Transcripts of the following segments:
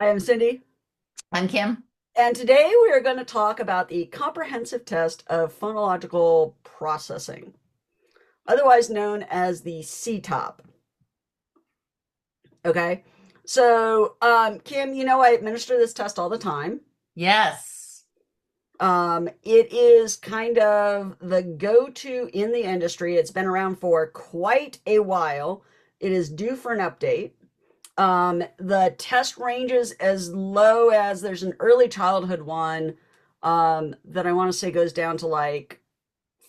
I am Cindy, I'm Kim. and today we are going to talk about the comprehensive test of phonological processing, otherwise known as the CTOPP. Okay, so Kim, I administer this test all the time. Yes. It is kind of the go-to in the industry. It's been around for quite a while. It is due for an update. The test ranges as low as there's an early childhood one that I want to say goes down to like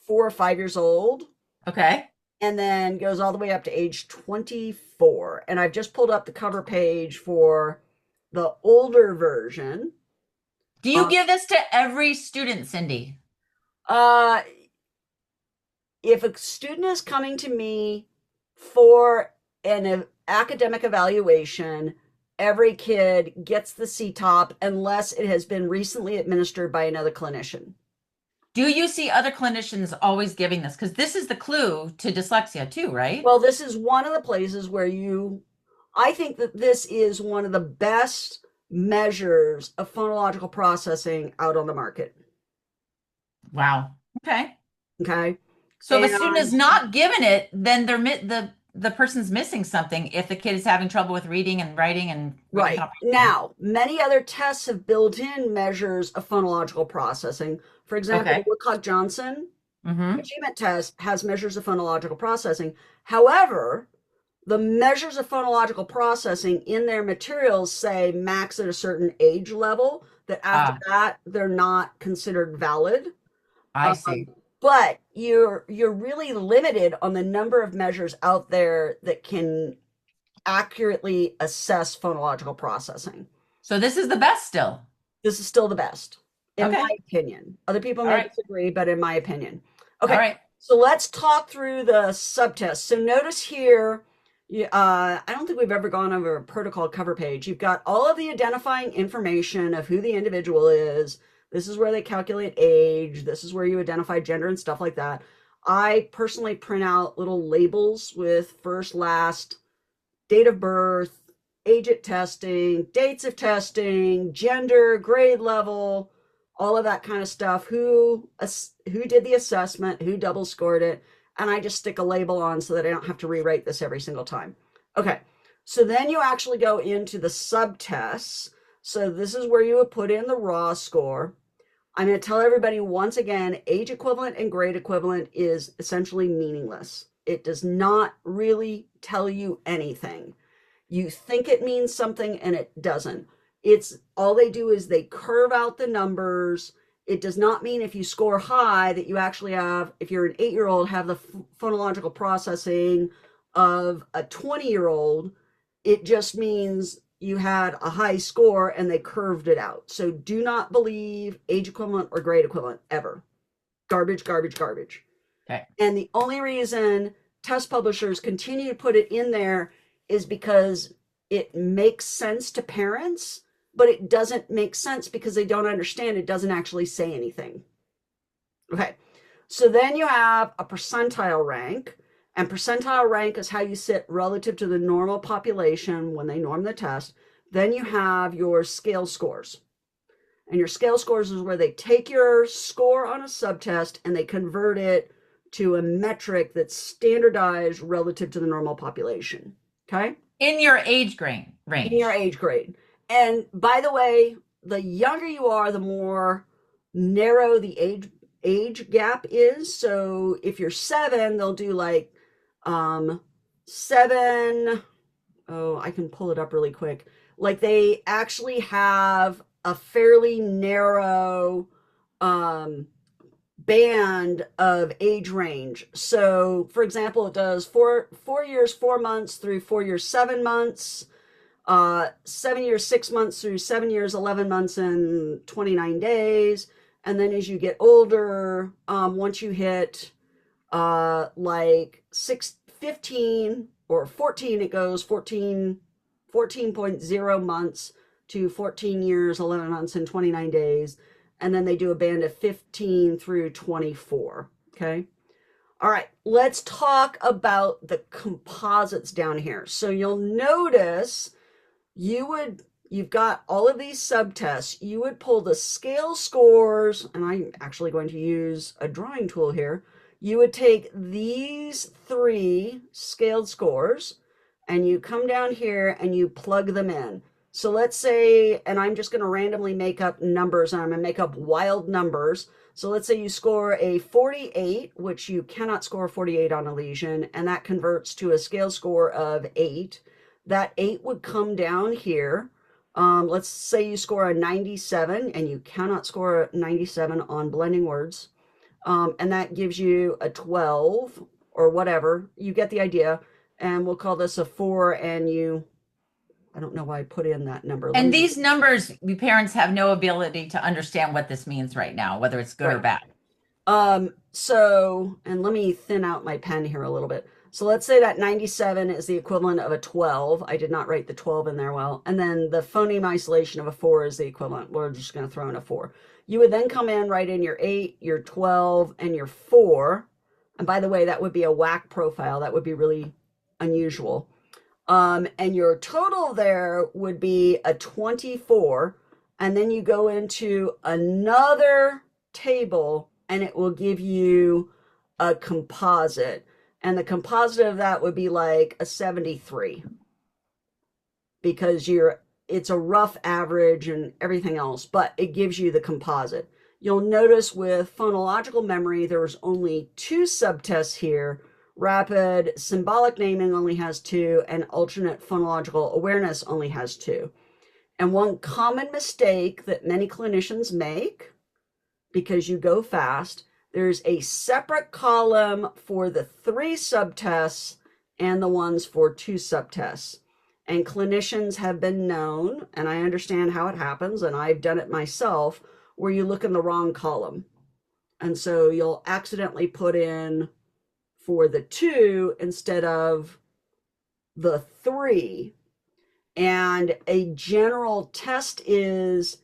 4 or 5 years old Okay. and then goes all the way up to age 24. And I've just pulled up the cover page for the older version. Do you Uh, give this to every student, Cindy? uh, if a student is coming to me for an academic evaluation, every kid gets the CTOP unless it has been recently administered by another clinician. Do you see other clinicians always giving this? Because this is the clue to dyslexia too, right? Well, this is one of the places where I think that this is one of the best measures of phonological processing out on the market. Wow. Okay. Okay. So if a student is And not given it, then the person's missing something if the kid is having trouble with reading and writing and reading right comprehension. now, many other tests have built in measures of phonological processing. For example, the Okay. Woodcock Johnson Mm-hmm. achievement test has measures of phonological processing. However, the measures of phonological processing in their materials say max at a certain age level, that after Ah, that, they're not considered valid. I Um, see. but you're really limited on the number of measures out there that can accurately assess phonological processing. So this is the best still. This is still the best, in my Okay. opinion. Other people All may right. disagree, but in my opinion. All Okay, right. so let's talk through the subtests. So notice here, I don't think we've ever gone over a protocol cover page. You've got all of the identifying information of who the individual is. This is where they calculate age. This is where you identify gender and stuff like that. I personally print out little labels with first, last, date of birth, age at testing, dates of testing, gender, grade level, all of that kind of stuff. Who did the assessment, who double scored it, and I just stick a label on so that I don't have to rewrite this every single time. Okay. So then you actually go into the subtests. So this is where you would put in the raw score. I'm going to tell everybody once again, age equivalent and grade equivalent is essentially meaningless. It does not really tell you anything. You think it means something and it doesn't. It's all they do is they curve out the numbers. It does not mean if you score high that you actually have, if you're an 8-year old, have the phonological processing of a 20-year old. It just means you had a high score and they curved it out. So do not believe age equivalent or grade equivalent ever. Garbage, garbage, garbage. Okay. And the only reason test publishers continue to put it in there is because it makes sense to parents, but it doesn't make sense because they don't understand. It doesn't actually say anything. Okay. So then you have a percentile rank, and percentile rank is how you sit relative to the normal population when they norm the test. Then you have your scale scores. And your scale scores is where they take your score on a subtest and they convert it to a metric that's standardized relative to the normal population. Okay. In your age grade In your range. age grade. And by the way, the younger you are, the more narrow the age gap is. So if you're 7, they'll do like 7. Oh, I can pull it up really quick. Like they actually have a fairly narrow um band of age range. So, for example, it does 4 years 4 months through 4 years 7 months, 7 years 6 months through 7 years 11 months and 29 days. And then as you get older, once you hit like 15 or 14, it goes 14.0 months to 14 years 11 months and 29 days, and then they do a band of 15 through 24. Okay. All right, let's talk about the composites down here. So you'll notice you would you've got all of these subtests. You would pull the scale scores, and I'm actually going to use a drawing tool here. You would take these 3 scaled scores and you come down here and you plug them in. So let's say, and I'm just going to randomly make up numbers, and I'm going to make up wild numbers. So let's say you score a 48, which you cannot score 48 on a lesion, and that converts to a scale score of 8. That 8 would come down here. Let's say you score a 97, and you cannot score a 97 on blending words. And that gives you a 12 or whatever. You get the idea. And we'll call this a 4, and I don't know why I put in that number. And these numbers, we parents have no ability to understand what this means right now, whether it's good or bad. So, and let me thin out my pen here a little bit. So let's say that 97 is the equivalent of a 12. I did not write the 12 in there well. And then the phoneme isolation of a 4 is the equivalent. We're just going to throw in a 4. You would then come in, write in your 8, your 12, and your 4. And by the way, that would be a whack profile. That would be really unusual. And your total there would be a 24. And then you go into another table and it will give you a composite. And the composite of that would be like a 73 because it's a rough average and everything else, but it gives you the composite. You'll notice with phonological memory, there was only 2 subtests here. Rapid symbolic naming only has 2, and alternate phonological awareness only has 2. And one common mistake that many clinicians make, because you go fast, there's a separate column for the 3 subtests and the ones for 2 subtests. And clinicians have been known, and I understand how it happens, and I've done it myself, where you look in the wrong column. And so you'll accidentally put in for the 2 instead of the 3. And a general test is,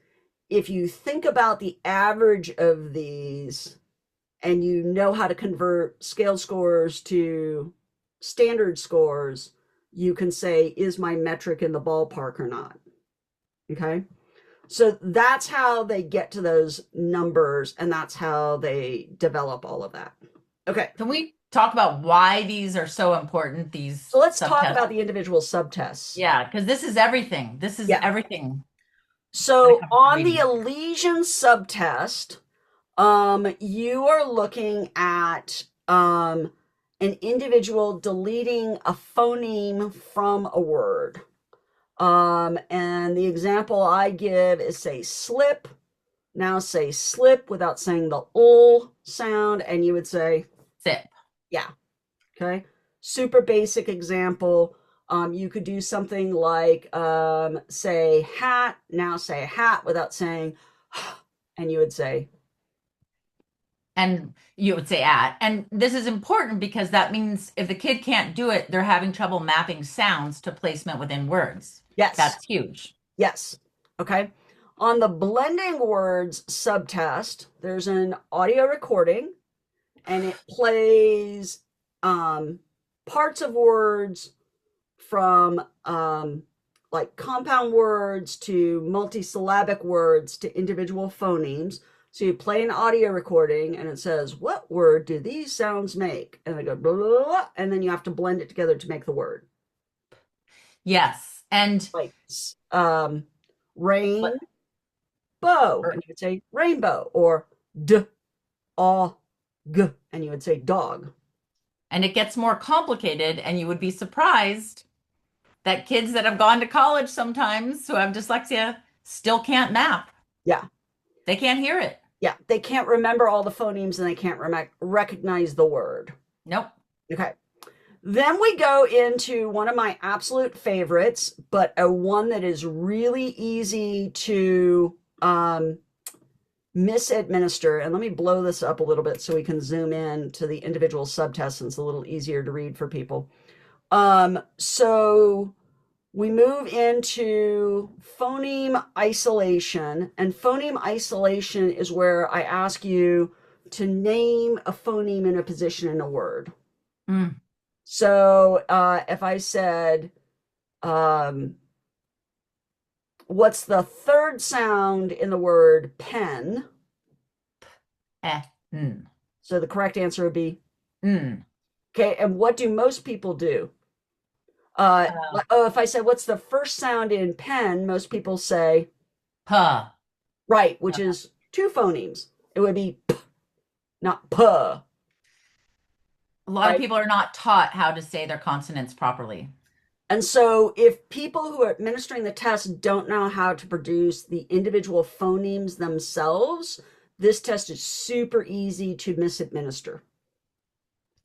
if you think about the average of these and you know how to convert scale scores to standard scores, you can say, is my metric in the ballpark or not? Okay. So that's how they get to those numbers, and that's how they develop all of that. Okay. Can we talk about why these are so important? So let's talk about the individual subtests. Yeah, because this is everything. This is everything. So on the elision subtest, you are looking at an individual deleting a phoneme from a word. And the example I give is, say, slip. Now say slip without saying the ul sound, and you would say sip. Yeah. Okay. Super basic example. You could do something like say hat. Now say hat without saying, and you would say. And you would say at. And this is important because that means if the kid can't do it, they're having trouble mapping sounds to placement within words. Yes. That's huge. Yes. Okay. On the blending words subtest, there's an audio recording, and it plays parts of words from like compound words to multisyllabic words to individual phonemes. So you play an audio recording and it says, what word do these sounds make? And they go, blah, blah, blah, and then you have to blend it together to make the word. Yes. And like rain, bow, and you would say rainbow, or d, a, g, and you would say dog. And it gets more complicated, and you would be surprised that kids that have gone to college sometimes who have dyslexia still can't map. Yeah. They can't hear it. Yeah. They can't remember all the phonemes and they can't recognize the word. Nope. Okay. Then we go into one of my absolute favorites, but a one that is really easy to misadminister. And let me blow this up a little bit so we can zoom in to the individual subtests, and it's a little easier to read for people. So we move into phoneme isolation, and phoneme isolation is where I ask you to name a phoneme in a position in a word. Mm. So if I said What's the third sound in the word pen? Eh, mm, So the correct answer would be, mm. okay, and what do most people do? Uh, Oh, if I said, what's the first sound in pen? Most people say, puh. right, which is two phonemes. It would be p, not puh, A lot of right? people are not taught how to say their consonants properly. And so if people who are administering the test don't know how to produce the individual phonemes themselves, this test is super easy to misadminister.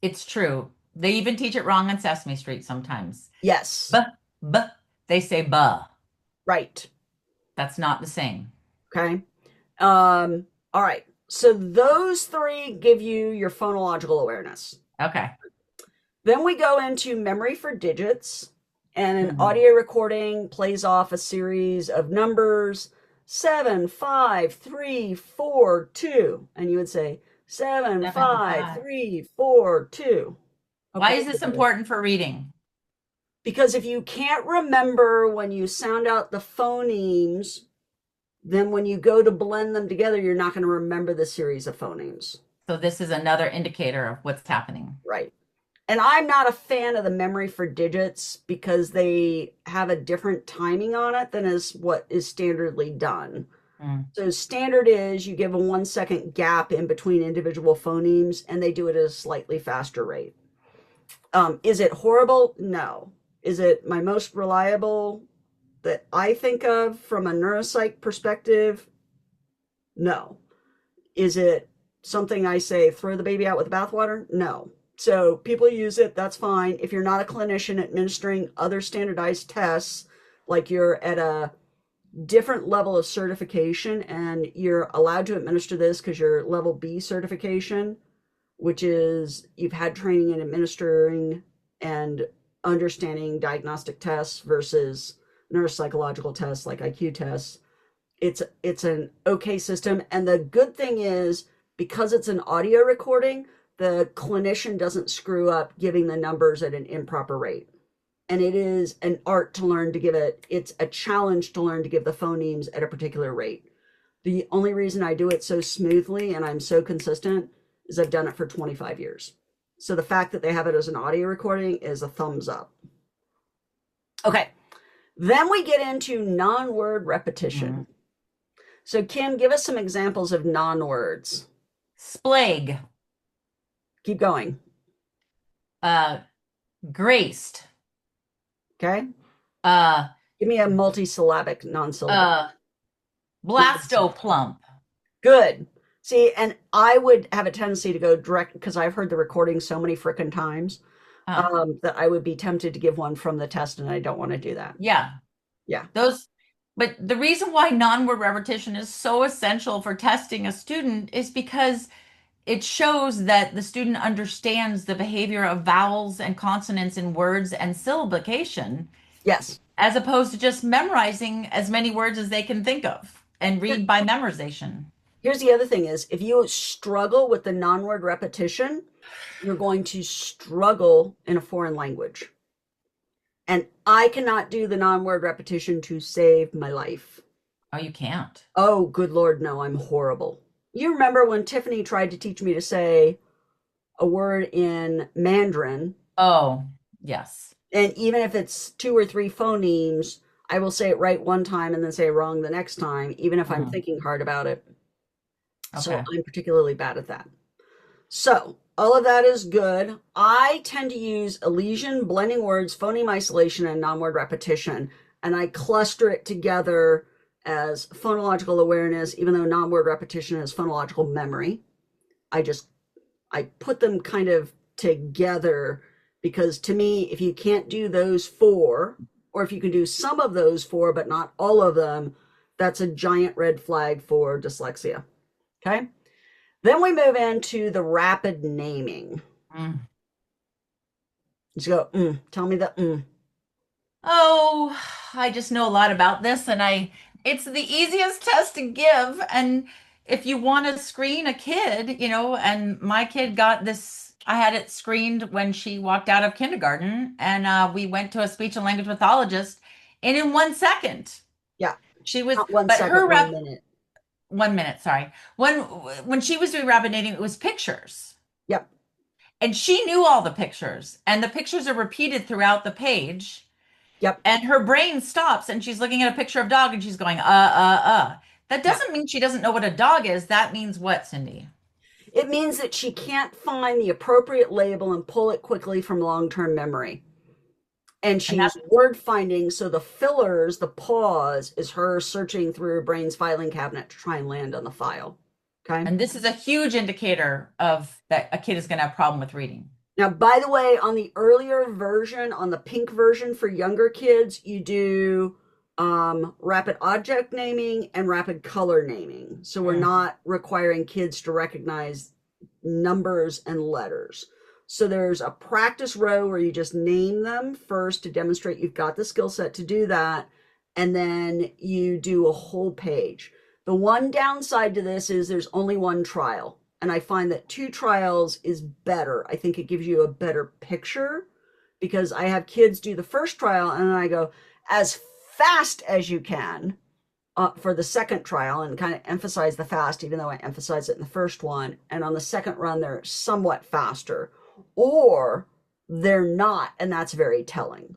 It's true. They even teach it wrong on Sesame Street sometimes. Yes, Buh, buh. They say buh. right. That's not the same. Okay. All right. So those three give you your phonological awareness. Okay. Then we go into memory for digits, and an Mhm. audio recording plays off a series of numbers 7, 5, 3, 4, 2. And you would say seven, Seven, five, five. three, four, two. Why Okay. is this important for reading? Because if you can't remember when you sound out the phonemes, then when you go to blend them together, you're not going to remember the series of phonemes. So this is another indicator of what's happening. Right. And I'm not a fan of the memory for digits because they have a different timing on it than is what is standardly done. Mm. So standard is you give a 1 second gap in between individual phonemes and they do it at a slightly faster rate. Is it horrible? No. Is it my most reliable that I think of from a neuropsych perspective? No. Is it something I say throw the baby out with the bathwater? No. So people use it, that's fine. If you're not a clinician administering other standardized tests, like you're at a different level of certification and you're allowed to administer this because you're level B certification, which is you've had training in administering and understanding diagnostic tests versus neuropsychological tests like IQ tests. It's an okay system, and the good thing is because it's an audio recording, the clinician doesn't screw up giving the numbers at an improper rate. And it is an art to learn to give it, it's a challenge to learn to give the phonemes at a particular rate. The only reason I do it so smoothly and I'm so consistent is I've done it for 25 years. So the fact that they have it as an audio recording is a thumbs up. Okay, then we get into non-word Mm. repetition. So, Kim, give us some examples of non words. Splag, Keep going. uh, graced, Okay. uh, Give me a multisyllabic non syllable. uh, blasto plump. Good. See, and I would have a tendency to go direct because I've heard the recording so many frickin' times Uh, that I would be tempted to give one from the test, and I don't want to do that. yeah, Yeah. those. But the reason why non-word repetition is so essential for testing a student is because it shows that the student understands the behavior of vowels and consonants in words and syllabication, Yes. as opposed to just memorizing as many words as they can think of and Here, read by memorization. here's the other thing is if you struggle with the non word repetition, you're going to struggle in a foreign language. And I cannot do the non word repetition to save my life. Oh, you can't. Oh, good Lord, no, I'm horrible. You remember when Tiffany tried to teach me to say a word in Mandarin, Oh, yes. and even if it's two or three phonemes, I will say it right one time and then say it wrong the next time, even if I'm Mhm. thinking hard about it. So Okay. I'm particularly bad at that. So all of that is good. I tend to use elision, blending words, phoneme isolation, and non-word repetition, and I cluster it together as phonological awareness, even though non-word repetition is phonological memory. I just I put them kind of together because to me, if you can't do those four, or if you can do some of those four but not all of them, that's a giant red flag for dyslexia. Okay. Then we move into the rapid naming. Mm. Just go, tell me the Oh, I just know a lot about this and it's the easiest test to give. And if you want to screen a kid, and my kid got this, I had it screened when she walked out of kindergarten and we went to a speech and language pathologist and in 1 second. Yeah. She was, Not one but second, her 1 minute. 1 minute, sorry. When she was doing rapid naming, it was pictures. Yep, And she knew all the pictures, and the pictures are repeated throughout the page. yep, And her brain stops and she's looking at a picture of dog and she's going, That yeah. doesn't mean she doesn't know what a dog is. That means what, Cindy? It means that she can't find the appropriate label and pull it quickly from long-term memory. And And that she's word finding, so the fillers, the pause, is her searching through her brain's filing cabinet to try and land on the file. Okay. and this is a huge indicator of that a kid is going to have a problem with reading. Now, by the way, on the earlier version, on the pink version for younger kids, you do rapid object naming and rapid color naming. So we're Mm. not requiring kids to recognize numbers and letters. So there's a practice row where you just name them first to demonstrate you've got the skill set to do that. And then you do a whole page. The one downside to this is there's only one trial. And I find that two trials is better. I think it gives you a better picture because I have kids do the first trial and then I go as fast as you can for the second trial and kind of emphasize the fast, even though I emphasize it in the first one. And on the second run, they're somewhat faster or they're not. And that's very telling.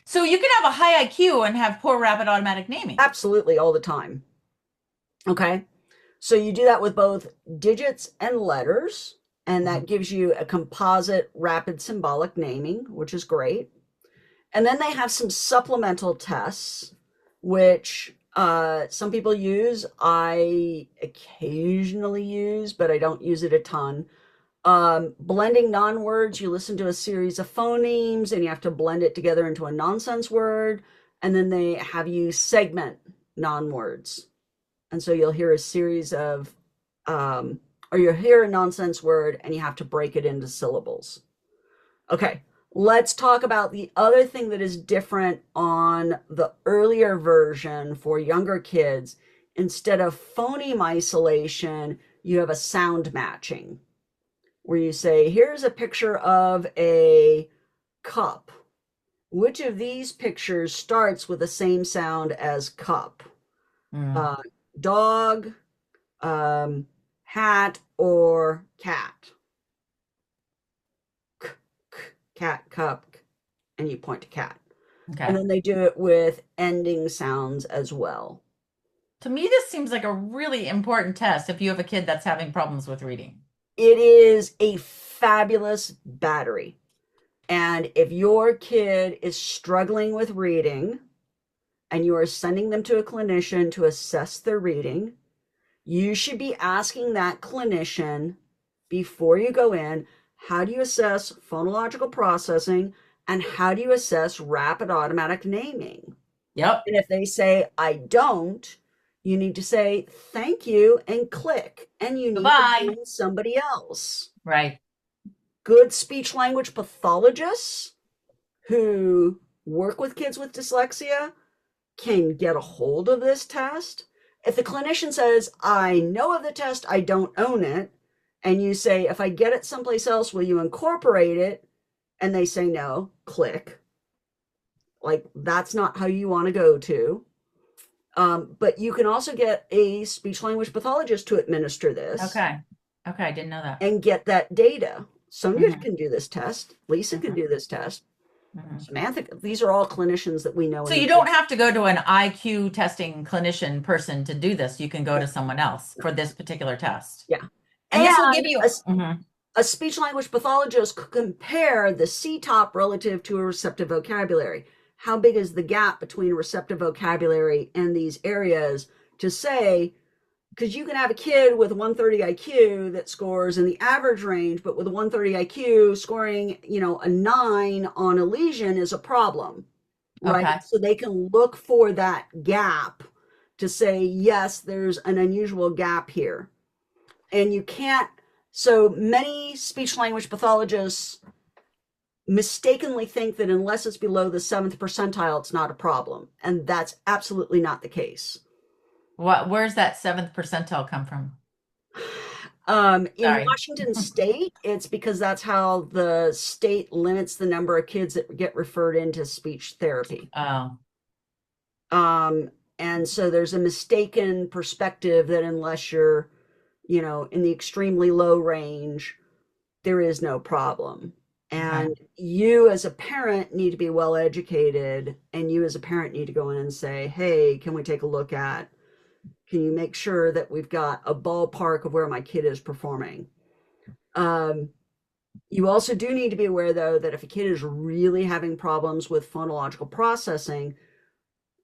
So you can have a high IQ and have poor rapid automatic naming. Absolutely, all the time. Okay. So you do that with both digits and letters, and that gives you a composite rapid symbolic naming, which is great. And then they have some supplemental tests, which some people use. I occasionally use, but I don't use it a ton. Blending non-words, you listen to a series of phonemes and you have to blend it together into a nonsense word. And then they have you segment non-words. And so you'll hear a series of, or you'll hear a nonsense word and you have to break it into syllables. Okay, let's talk about the other thing that is different on the earlier version for younger kids. Instead of phoneme isolation, you have a sound matching where you say, here's a picture of a cup. Which of these pictures starts with the same sound as cup? Mm. Uh, dog, hat, or cat? Cat, cup, and you point to cat. And Okay. then they do it with ending sounds as well. To me, this seems like a really important test if you have a kid that's having problems with reading. It is a fabulous battery. And if your kid is struggling with reading and you are sending them to a clinician to assess their reading, you should be asking that clinician before you go in, how do you assess phonological processing and how do you assess rapid automatic naming? Yep. And if they say, I don't, you need to say, thank you, and click. And you need to Goodbye. find somebody else. Right. Good speech language pathologists who work with kids with dyslexia can get a hold of this test. If the clinician says, I know of the test, I don't own it, and you say, if I get it someplace else, will you incorporate it? And they say no, click. Like, that's not how you want to go to. But you can also get a speech language pathologist to administer this Okay. Okay. I didn't know that. and get that data. Sonia Hmm. can do this test. Lisa can Hmm. do this test. Hmm. Samantha, these are all clinicians that we know So in the you don't have to go to an IQ testing clinician person to do this. You can go to someone else for this particular test. yeah. And this will And give you, mhm. a speech language pathologist could compare the CTOPP relative to a receptive vocabulary. How big is the gap between receptive vocabulary and these areas to say, because you can have a kid with a 130 IQ that scores in the average range, but with a 130 IQ scoring, a 9 on a lesion is a problem, right? Okay. So they can look for that gap to say, yes, there's an unusual gap here. And you can't, so many speech language pathologists mistakenly think that unless it's below the 7th percentile, it's not a problem. And that's absolutely not the case. Where's that seventh percentile come from? In Sorry. Washington state, it's because that's how the state limits the number of kids that get referred into speech therapy. Oh, And so there's a mistaken perspective that unless you're, in the extremely low range, there is no problem. Okay. And you as a parent need to be well educated, and you as a parent need to go in and say, hey, can we take a look at, can you make sure that we've got a ballpark of where my kid is performing? You also do need to be aware, though, that if a kid is really having problems with phonological processing,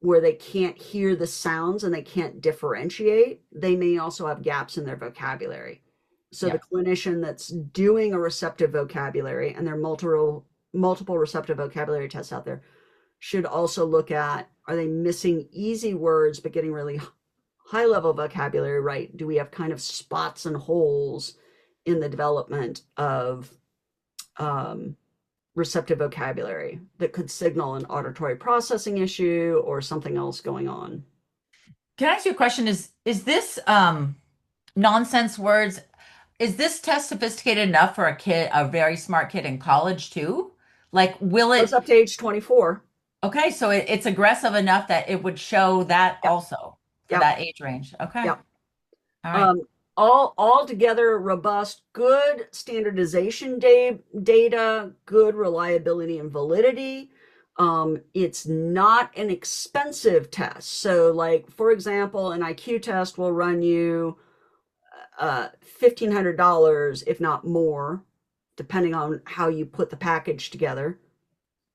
where they can't hear the sounds and they can't differentiate, they may also have gaps in their vocabulary. So the Yeah. clinician that's doing a receptive vocabulary, and there are multiple receptive vocabulary tests out there, should also look at, are they missing easy words but getting really high level vocabulary right? Do we have kind of spots and holes in the development of um, receptive vocabulary that could signal an auditory processing issue or something else going on? Can I ask you a question? Is this nonsense words? Is this test sophisticated enough for a kid, a very smart kid in college too? Like, will Goes it? up to age 24. Okay, so it's aggressive enough that it would show that Yep, also for yep, that age range. Okay. yep. All right. Um, all together robust, good standardization data, good reliability and validity. It's not an expensive test. So, like, for example, an IQ test will run you $1,500, if not more, depending on how you put the package together.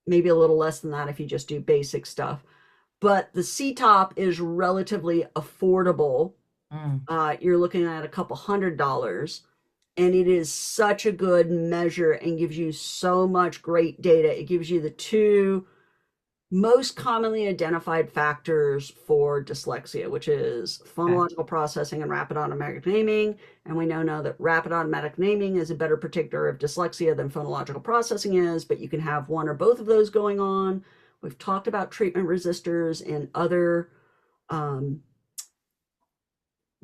Maybe a little less than that if you just do basic stuff. But the CTOPP is relatively affordable. Mm. You're looking at a couple $100s, and it is such a good measure and gives you so much great data. It gives you the two most commonly identified factors for dyslexia, which is Okay. phonological processing and rapid automatic naming. And we know that rapid automatic naming is a better predictor of dyslexia than phonological processing is, but you can have one or both of those going on. We've talked about treatment resistors in other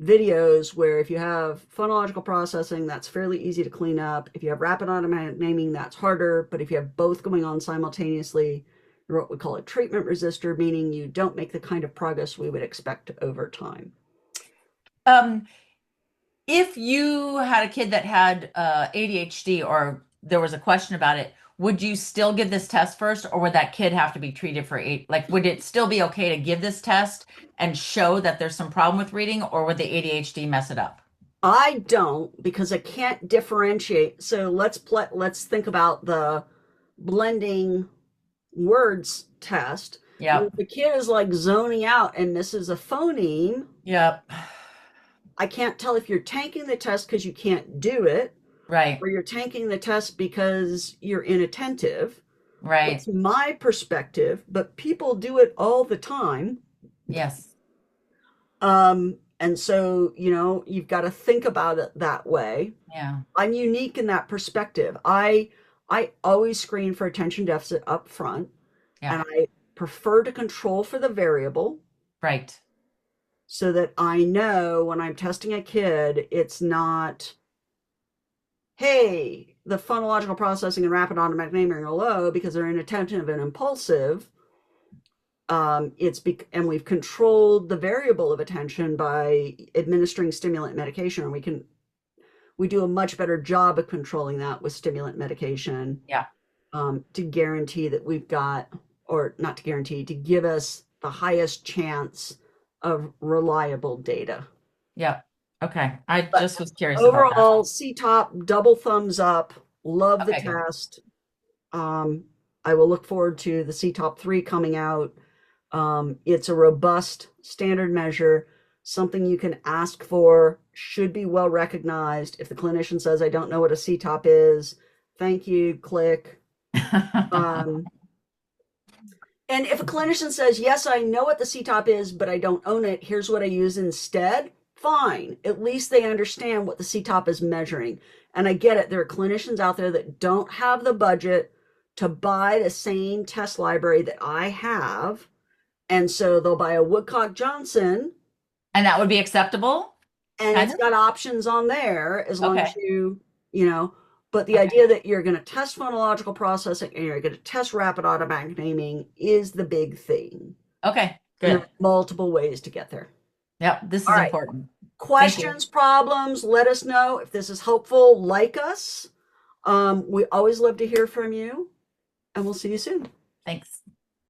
videos where if you have phonological processing, that's fairly easy to clean up. If you have rapid automatic naming, that's harder. But if you have both going on simultaneously, you're what we call a treatment resistor, meaning you don't make the kind of progress we would expect over time. Um, if you had a kid that had ADHD or there was a question about it, would you still give this test first, or would that kid have to be treated for eight? Like, would it still be okay to give this test and show that there's some problem with reading, or would the ADHD mess it up? I don't, because I can't differentiate. So let's think about the blending words test. When Yep. the kid is like zoning out and misses a phoneme, Yep. I can't tell if you're tanking the test because you can't do it, Right. or you're tanking the test because you're inattentive. Right. That's my perspective, but people do it all the time. Yes. And so, you've got to think about it that way. Yeah. I'm unique in that perspective. I always screen for attention deficit up front, Yeah. and I prefer to control for the variable Right. so that I know when I'm testing a kid, it's not, hey, the phonological processing and rapid automatic naming are low because they're inattentive and impulsive. And we've controlled the variable of attention by administering stimulant medication, and we do a much better job of controlling that with stimulant medication, Yeah. to guarantee that we've got, or not to guarantee, to give us the highest chance of reliable data. Yeah. Okay. I But just was curious about that. overall, CTOPP, double thumbs up. Love the Okay, good. test. Um, I will look forward to the CTOPP 3 coming out. It's a robust standard measure, something you can ask for, should be well recognized. If the clinician says, I don't know what a CTOPP is, thank you, click. Um, and if a clinician says, yes, I know what the CTOPP is, but I don't own it, here's what I use instead, fine. At least they understand what the CTOPP is measuring. And I get it. There are clinicians out there that don't have the budget to buy the same test library that I have. And so they'll buy a Woodcock Johnson, And that would be acceptable, and kind it's of? got options on there as long as Okay. but the Okay. idea that you're going to test phonological processing and you're going to test rapid automatic naming is the big thing. Okay. And there Good. are multiple ways to get there. Yep. This All is right. important. Thank you. Questions, problems, let us know. If this is helpful, like us. We always love to hear from you, and we'll see you soon. Thanks.